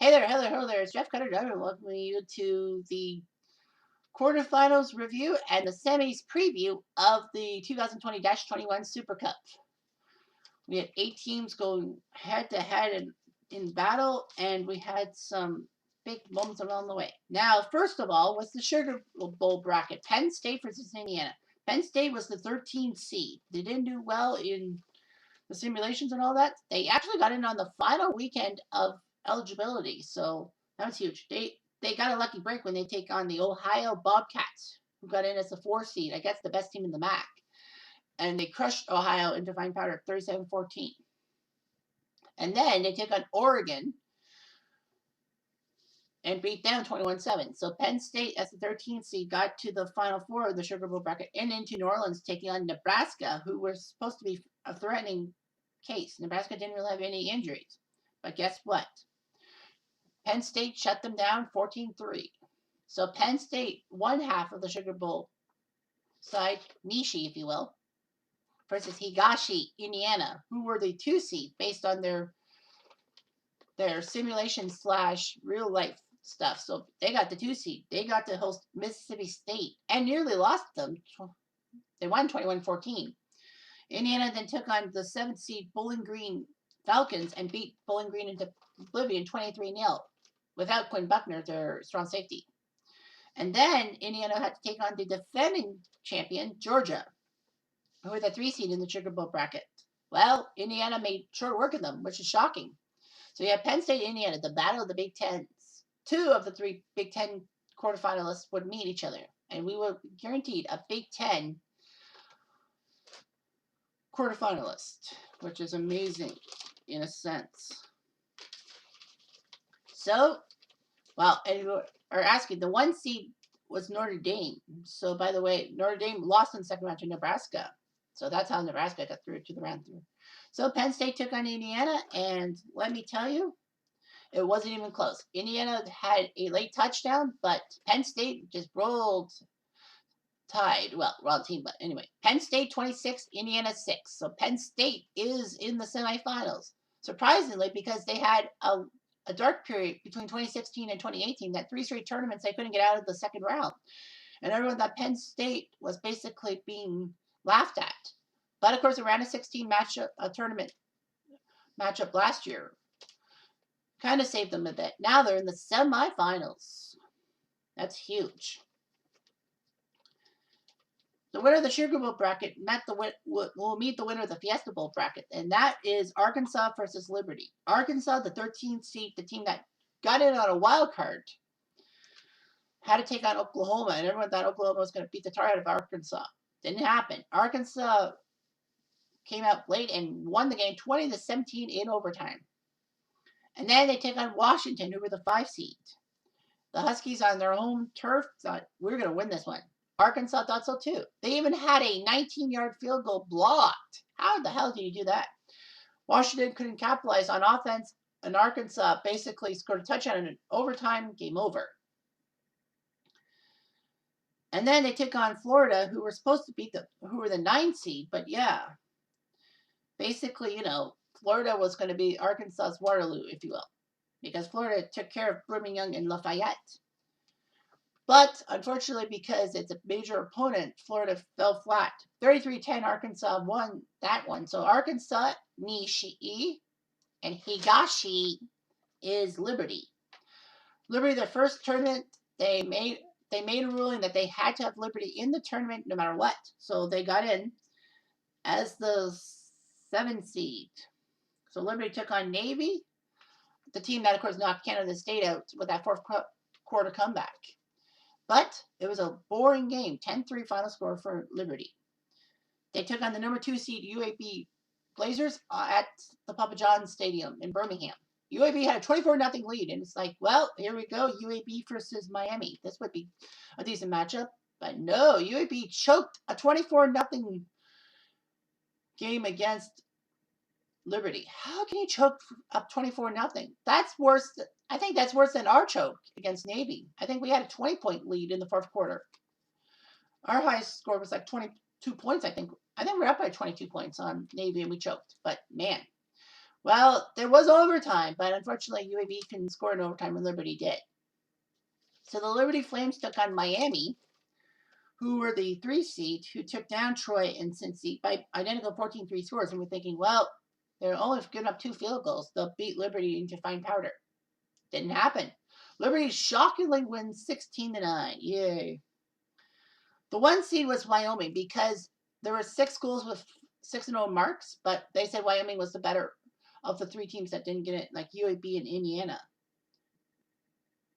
Hello there. It's Jeff Cutter. I welcome you to the quarterfinals review and the semis preview of the 2020-21 Super Cup. We had 8 teams going head-to-head in battle, and we had some big moments along the way. Now, first of all, was the Sugar Bowl bracket. Penn State versus Indiana. Penn State was the 13th seed. They didn't do well in the simulations and all that. They actually got in on the final weekend of eligibility, so that was huge. They got a lucky break when they take on the Ohio Bobcats, who got in as the 4th seed. I guess the best team in the MAC. And they crushed Ohio into fine powder 37-14. And then they take on Oregon and beat them 21-7. So Penn State, as the 13th seed, got to the Final Four of the Sugar Bowl bracket and into New Orleans, taking on Nebraska, who were supposed to be a threatening case. Nebraska didn't really have any injuries. But guess what? Penn State shut them down 14-3. So Penn State, one half of the Sugar Bowl side, Nishi, if you will, versus Higashi, Indiana, who were the 2 seed based on their simulation / real life stuff. So they got the 2 seed. They got to host Mississippi State and nearly lost them. They won 21-14. Indiana then took on the 7th seed Bowling Green Falcons and beat Bowling Green into oblivion 23-0 without Quinn Buckner, their strong safety. And then Indiana had to take on the defending champion, Georgia, who were the 3 seed in the Sugar Bowl bracket. Well, Indiana made short work of them, which is shocking. So you have Penn State and Indiana, the battle of the Big Tens. 2 of the 3 Big Ten quarterfinalists would meet each other, and we were guaranteed a Big Ten quarterfinalist, which is amazing in a sense. So, well, and you are asking, the 1 seed was Notre Dame. So, by the way, Notre Dame lost in the second round to Nebraska. So that's how Nebraska got through to the round 3. So Penn State took on Indiana, and let me tell you, it wasn't even close. Indiana had a late touchdown, but Penn State just rolled Tide. Well, wrong team, but anyway. Penn State 26, Indiana 6. So Penn State is in the semifinals. Surprisingly, because they had a dark period between 2016 and 2018, that 3 straight tournaments they couldn't get out of the second round. And everyone thought Penn State was basically being laughed at. But of course, a round of 16 tournament matchup last year kind of saved them a bit. Now they're in the semifinals. That's huge. The winner of the Sugar Bowl bracket will meet the winner of the Fiesta Bowl bracket, and that is Arkansas versus Liberty. Arkansas, the 13th seed, the team that got in on a wild card, had to take on Oklahoma, and everyone thought Oklahoma was going to beat the tar out of Arkansas. Didn't happen. Arkansas came out late and won the game 20-17 in overtime. And then they take on Washington, who were the 5 seed. The Huskies on their home turf thought, we're going to win this one. Arkansas thought so too. They even had a 19-yard field goal blocked. How the hell did you do that? Washington couldn't capitalize on offense, and Arkansas basically scored a touchdown in an overtime, game over. And then they took on Florida, who were supposed to beat who were the 9 seed, but yeah. Basically, Florida was going to be Arkansas's Waterloo, if you will, because Florida took care of Brigham Young and Lafayette. But unfortunately, because it's a major opponent, Florida fell flat. 33-10, Arkansas won that one. So Arkansas, Nishi, and Higashi is Liberty. Liberty, their first tournament, they made a ruling that they had to have Liberty in the tournament no matter what. So they got in as the 7 seed. So Liberty took on Navy, the team that, of course, knocked Canada State out with that 4th quarter comeback. But it was a boring game, 10-3 final score for Liberty. They took on the number 2 seed UAB Blazers at the Papa John's Stadium in Birmingham. UAB had a 24-0 lead, and it's like, well, here we go, UAB versus Miami. This would be a decent matchup. But no, UAB choked a 24-0 game against Liberty. How can you choke up 24-0? That's worse. I think that's worse than our choke against Navy. I think we had a 20-point lead in the 4th quarter. Our highest score was like 22 points, I think. I think we're up by 22 points on Navy, and we choked. But, man, Well, there was overtime, but unfortunately UAB couldn't score in overtime and Liberty did. So the Liberty Flames took on Miami, who were the 3 seed, who took down Troy and Cincy by identical 14-3 scores. And we're thinking, well, they're only giving up 2 field goals. They'll beat Liberty into fine powder. Didn't happen. Liberty shockingly wins 16-9. Yay. The 1 seed was Wyoming because there were 6 schools with 6-0 marks, but they said Wyoming was the better of the 3 teams that didn't get it, like UAB and Indiana.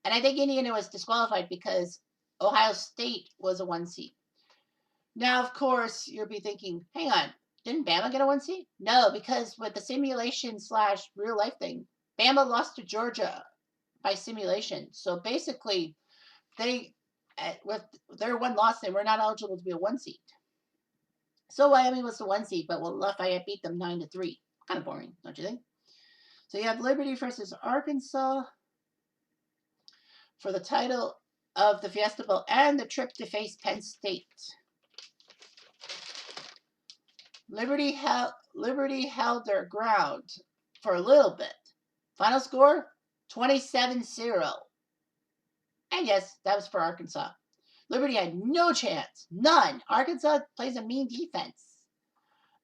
And I think Indiana was disqualified because Ohio State was a 1 seed. Now, of course, you'll be thinking, hang on, didn't Bama get a 1 seed? No, because with the simulation / real life thing, Bama lost to Georgia by simulation. So basically, they, with their 1 loss, they were not eligible to be a 1 seed. So Wyoming was the 1 seed, but Lafayette beat them 9-3. Kind of boring, don't you think? So you have Liberty versus Arkansas for the title of the Fiesta Bowl and the trip to face Penn State. Liberty held their ground for a little bit. Final score, 27-0. And yes, that was for Arkansas. Liberty had no chance. None. Arkansas plays a mean defense.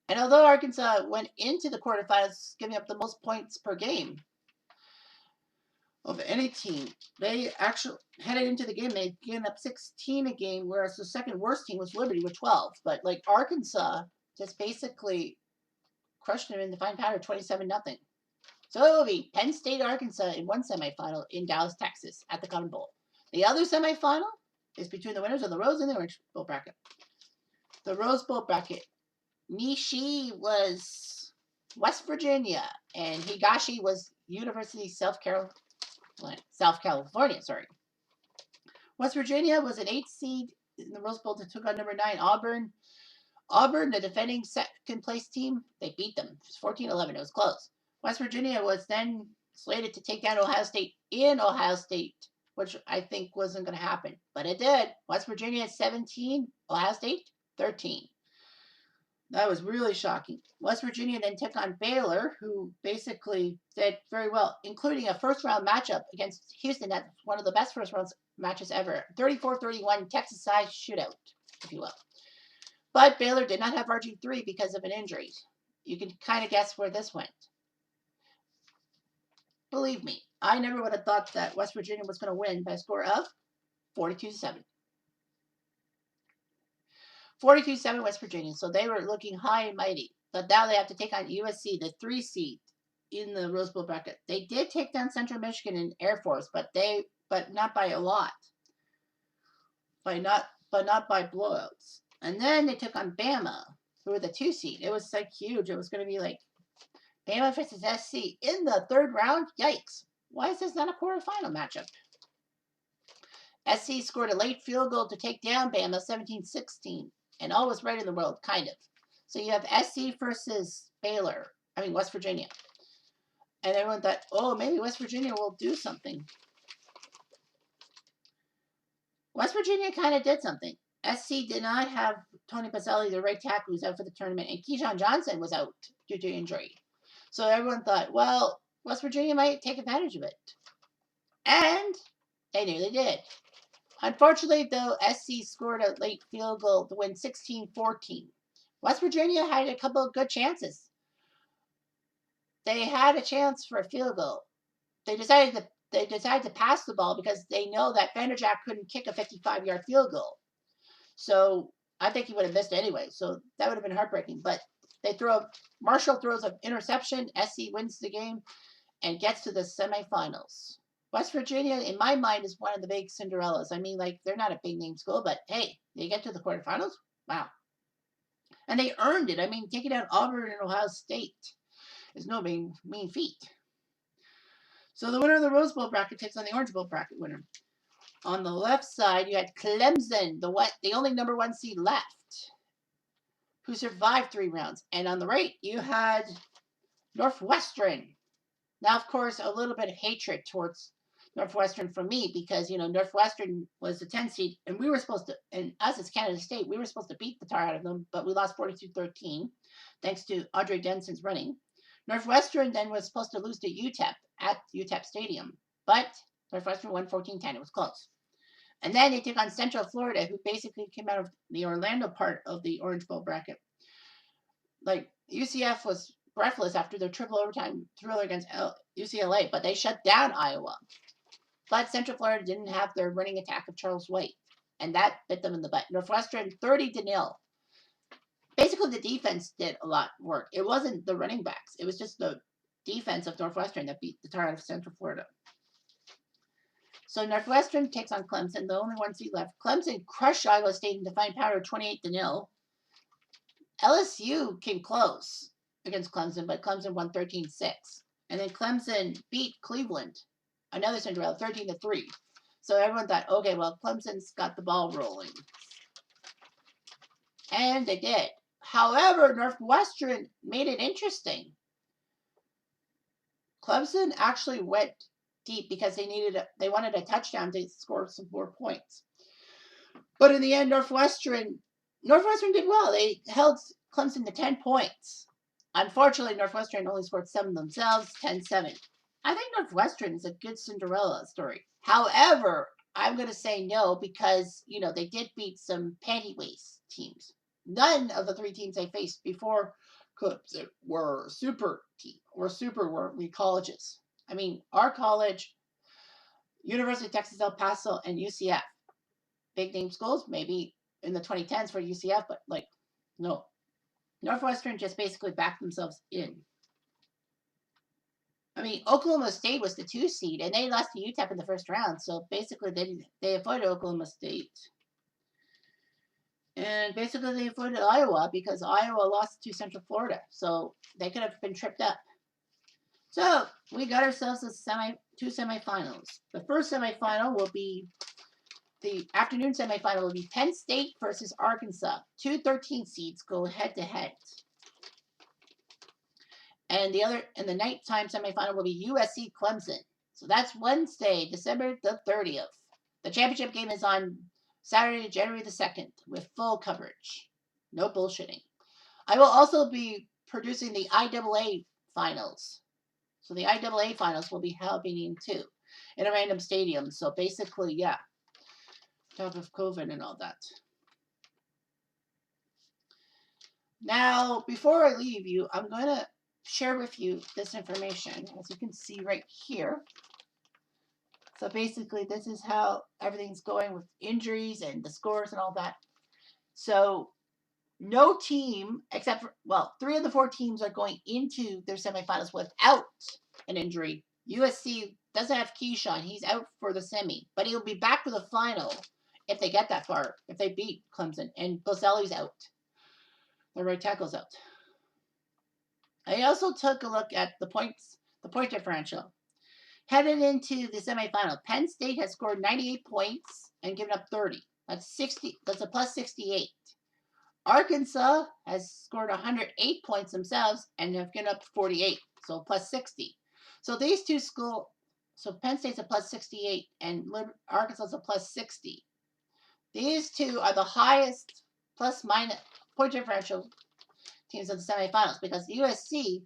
And although Arkansas went into the quarterfinals giving up the most points per game of any team, they actually headed into the game, they'd given up 16 a game, whereas the second worst team was Liberty with 12. But like Arkansas just basically crushed them in the fine powder 27-0. So it will be Penn State, Arkansas in one semifinal in Dallas, Texas at the Cotton Bowl. The other semifinal is between the winners of the Rose and the Orange Bowl bracket. The Rose Bowl bracket. Nishi was West Virginia, and Higashi was University of South California. West Virginia was an 8 seed in the Rose Bowl that took on number 9 Auburn. Auburn, the defending second place team, they beat them. It was 14-11. It was close. West Virginia was then slated to take down Ohio State in Ohio State, which I think wasn't going to happen. But it did. West Virginia 17, Ohio State 13. That was really shocking. West Virginia then took on Baylor, who basically did very well, including a first-round matchup against Houston. That's one of the best first-round matches ever. 34-31, Texas-sized shootout, if you will. But Baylor did not have RG3 because of an injury. You can kind of guess where this went. Believe me, I never would have thought that West Virginia was going to win by a score of 42-7. 42-7 West Virginia. So they were looking high and mighty. But now they have to take on USC, the 3 seed in the Rose Bowl bracket. They did take down Central Michigan and Air Force, but not by a lot. Not by blowouts. And then they took on Bama, who were the 2 seed. It was like huge. It was going to be like Bama versus SC in the 3rd round. Yikes. Why is this not a quarterfinal matchup? SC scored a late field goal to take down Bama 17-16. And all was right in the world, kind of. So you have SC versus West Virginia. And everyone thought, oh, maybe West Virginia will do something. West Virginia kind of did something. SC did not have Tony Pacelli, the right tackle, who's out for the tournament, and Keyshawn Johnson was out due to injury. So everyone thought, well, West Virginia might take advantage of it. And they nearly did. Unfortunately, though, SC scored a late field goal to win 16-14. West Virginia had a couple of good chances. They had a chance for a field goal. They decided to pass the ball because they know that Vanderjagt couldn't kick a 55-yard field goal. So I think he would have missed anyway. So that would have been heartbreaking. But Marshall throws an interception. SC wins the game and gets to the semifinals. West Virginia, in my mind, is one of the big Cinderellas. I mean, like, they're not a big name school, but hey, they get to the quarterfinals? Wow. And they earned it. I mean, taking out Auburn and Ohio State is no mean feat. So the winner of the Rose Bowl bracket takes on the Orange Bowl bracket winner. On the left side, you had Clemson, the only number 1 seed left, who survived 3 rounds. And on the right, you had Northwestern. Now, of course, a little bit of hatred towards Northwestern from me because, Northwestern was the 10 seed, and we were supposed to, and us as Canada State, we were supposed to beat the tar out of them, but we lost 42-13, thanks to Andre Denson's running. Northwestern then was supposed to lose to UTEP at UTEP Stadium, but Northwestern won 14-10. It was close. And then they took on Central Florida, who basically came out of the Orlando part of the Orange Bowl bracket. Like, UCF was breathless after their triple overtime thriller against UCLA, but they shut down Iowa. But Central Florida didn't have their running attack of Charles White, and that bit them in the butt. Northwestern 30-0. Basically, the defense did a lot of work. It wasn't the running backs. It was just the defense of Northwestern that beat the tar out of Central Florida. So Northwestern takes on Clemson, the only one seed left. Clemson crushed Iowa State in defiant power 28-0. LSU came close against Clemson, but Clemson won 13-6. And then Clemson beat Cleveland, another Cinderella, 13-3. So everyone thought, okay, well, Clemson's got the ball rolling. And they did. However, Northwestern made it interesting. Clemson actually went deep because they wanted a touchdown to score some more points. But in the end, Northwestern did well. They held Clemson to 10 points. Unfortunately, Northwestern only scored 7 themselves, 10-7. I think Northwestern is a good Cinderella story. However, I'm going to say no because, they did beat some panty waist teams. None of the 3 teams they faced before Clemson were super colleges. I mean, our college, University of Texas El Paso, and UCF. Big name schools, maybe in the 2010s for UCF, but no. Northwestern just basically backed themselves in. I mean, Oklahoma State was the 2 seed, and they lost to UTEP in the first round, so basically they avoided Oklahoma State. And basically they avoided Iowa because Iowa lost to Central Florida, so they could have been tripped up. So we got ourselves 2 semifinals. The first semifinal will be the afternoon semifinal will be Penn State versus Arkansas. 2 13 seeds go head to head. And the nighttime semifinal will be USC Clemson. So that's Wednesday, December the 30th. The championship game is on Saturday, January the 2nd, with full coverage. No bullshitting. I will also be producing the IAA finals. So the IAA finals will be happening too in a random stadium. So basically, yeah. Top of COVID and all that. Now, before I leave you, I'm going to share with you this information, as you can see right here. So basically, this is how everything's going with injuries and the scores and all that. So no team, except for, 3 of the 4 teams are going into their semifinals without an injury. USC doesn't have Keyshawn. He's out for the semi, but he'll be back for the final if they get that far, if they beat Clemson. And Boselli's out. The right tackle's out. I also took a look at the point differential. Headed into the semifinal, Penn State has scored 98 points and given up 30. That's a plus 68. Arkansas has scored 108 points themselves and have given up 48, so plus 60. So these 2 schools, so Penn State's a plus 68 and Arkansas's a plus 60. These 2 are the highest plus-minus point differential teams in the semifinals because USC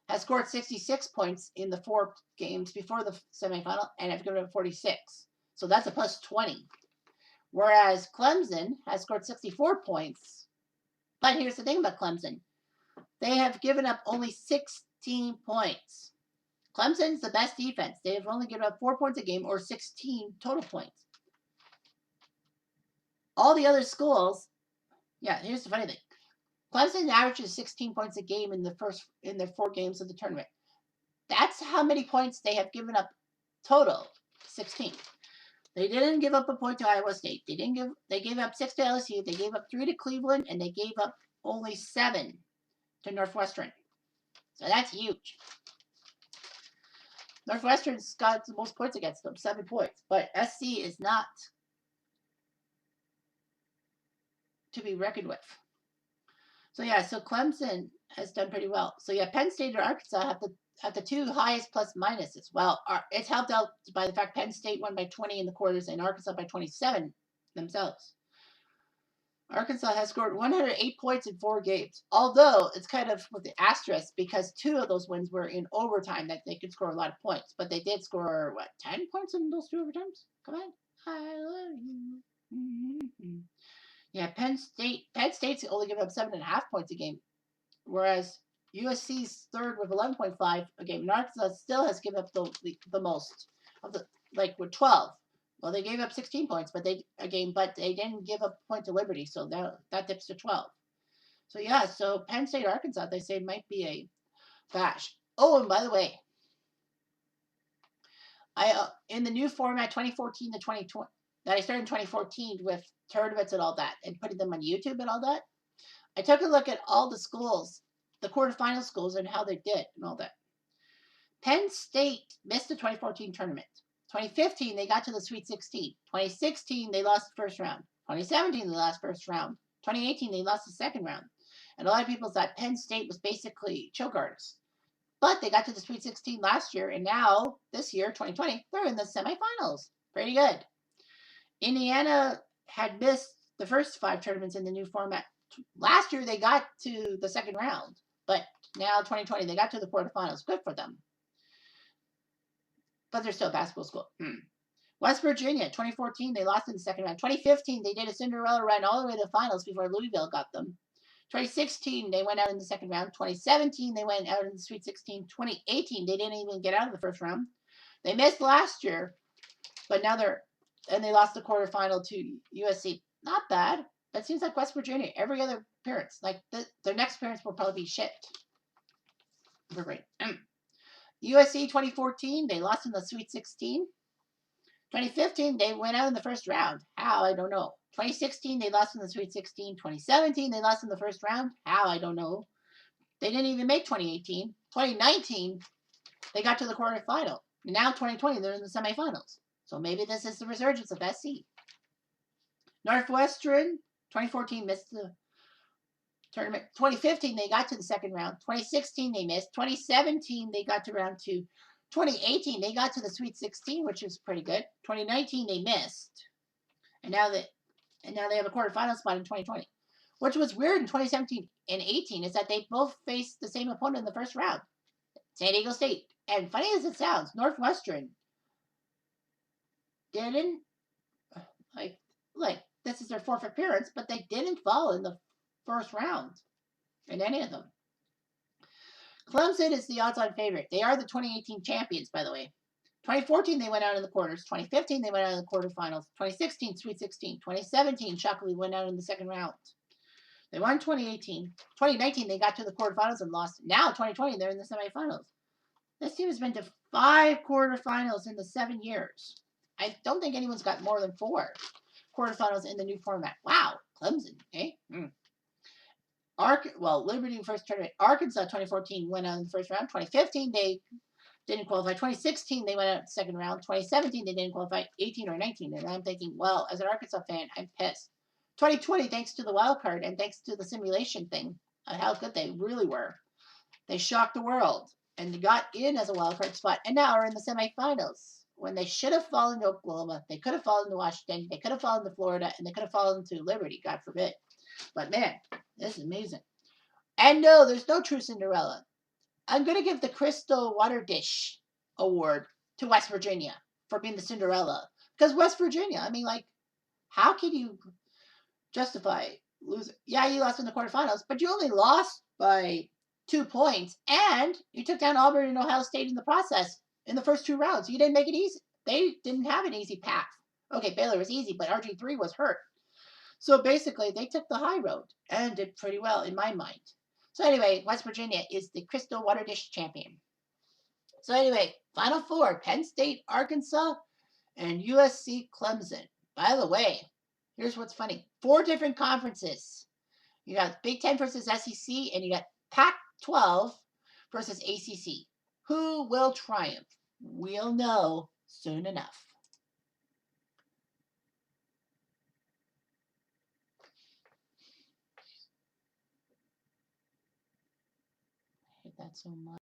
has scored 66 points in the 4 games before the semifinal and have given up 46. So that's a plus 20. Whereas Clemson has scored 64 points. But here's the thing about Clemson. They have given up only 16 points. Clemson's the best defense. They have only given up 4 points a game or 16 total points. All the other schools, here's the funny thing. Clemson averages 16 points a game in their 4 games of the tournament. That's how many points they have given up total, 16. They didn't give up a point to Iowa State. They gave up 6 to LSU. They gave up 3 to Cleveland, and they gave up only 7 to Northwestern. So that's huge. Northwestern's got the most points against them, 7 points. But SC is not to be reckoned with. So so Clemson has done pretty well. So Penn State and Arkansas have the 2 highest plus minuses. Well, it's helped out by the fact Penn State won by 20 in the quarters and Arkansas by 27 themselves. Arkansas has scored 108 points in 4 games. Although it's kind of with the asterisk because 2 of those wins were in overtime that they could score a lot of points. But they did score, what, 10 points in those 2 overtimes? Come on. I love you. Mm-hmm. Yeah, Penn State's only giving up 7.5 points a game, whereas USC's third with 11.5 a game. And Arkansas still has given up the most of the, like, with 12. Well, they gave up 16 points, but they didn't give up a point to Liberty, so that dips to 12. So yeah, so Penn State, Arkansas, they say might be a bash. Oh, and by the way, I in the new format 2014 to 2020 that I started in 2014 with tournaments and all that, and putting them on YouTube and all that. I took a look at all the schools, the quarterfinal schools, and how they did and all that. Penn State missed the 2014 tournament. 2015, they got to the Sweet 16. 2016, they lost the first round. 2017, they lost first round. 2018, they lost the second round. And a lot of people thought Penn State was basically choke artists. But they got to the Sweet 16 last year, and now, this year, 2020, they're in the semifinals. Pretty good. Indiana had missed the first 5 tournaments in the new format. Last year, they got to the second round. But now, 2020, they got to the quarterfinals. Good for them. But they're still a basketball school. West Virginia, 2014, they lost in the second round. 2015, they did a Cinderella run all the way to the finals before Louisville got them. 2016, they went out in the second round. 2017, they went out in the Sweet 16. 2018, they didn't even get out of the first round. They missed last year, but now they lost the quarterfinal to USC. Not bad. That seems like West Virginia. Every other appearance, like their next appearance will probably be shit. We're great. USC 2014, they lost in the Sweet 16. 2015, they went out in the first round. How? I don't know. 2016, they lost in the Sweet 16. 2017, they lost in the first round. How? I don't know. They didn't even make 2018. 2019, they got to the quarterfinal. And now 2020, they're in the semifinals. So maybe this is the resurgence of SC. Northwestern, 2014, missed the tournament. 2015, they got to the second round. 2016, they missed. 2017, they got to round 2. 2018, they got to the Sweet 16, which is pretty good. 2019, they missed. And now they have a quarterfinal spot in 2020. Which was weird in 2017 and 18 is that they both faced the same opponent in the first round, San Diego State. And funny as it sounds, Northwestern didn't, like this is their 4th appearance, but they didn't fall in the first round in any of them. Clemson is the odds-on favorite. They are the 2018 champions, by the way. 2014, they went out in the quarters. 2015, they went out in the quarterfinals. 2016, Sweet 16. 2017, shockingly, went out in the second round. They won 2018. 2019, they got to the quarterfinals and lost. Now, 2020, they're in the semifinals. This team has been to 5 quarterfinals in the 7 years. I don't think anyone's got more than 4 quarterfinals in the new format. Wow, Clemson, eh? Liberty first tournament. Arkansas 2014 went out in the first round. 2015 they didn't qualify. 2016 they went out in the second round. 2017 they didn't qualify. 18 or 19. And I'm thinking, well, as an Arkansas fan, I'm pissed. 2020, thanks to the wild card and thanks to the simulation thing, how good they really were. They shocked the world and got in as a wild card spot, and now are in the semifinals. When they should have fallen to Oklahoma, they could have fallen to Washington, they could have fallen to Florida, and they could have fallen to Liberty, God forbid. But man, this is amazing. And no, there's no true Cinderella. I'm going to give the Crystal Water Dish Award to West Virginia for being the Cinderella. Because West Virginia, I mean, like, how can you justify losing? Yeah, you lost in the quarterfinals, but you only lost by 2 points, and you took down Auburn and Ohio State in the process in the first 2 rounds. You didn't make it easy. They didn't have an easy path. Okay, Baylor was easy, but RG3 was hurt. So basically, they took the high road and did pretty well in my mind. So anyway, West Virginia is the Crystal Water Dish champion. So anyway, Final 4, Penn State, Arkansas, and USC Clemson. By the way, here's what's funny. 4 different conferences. You got Big Ten versus SEC, and you got Pac-12 versus ACC. Who will triumph? We'll know soon enough. I hate that so much.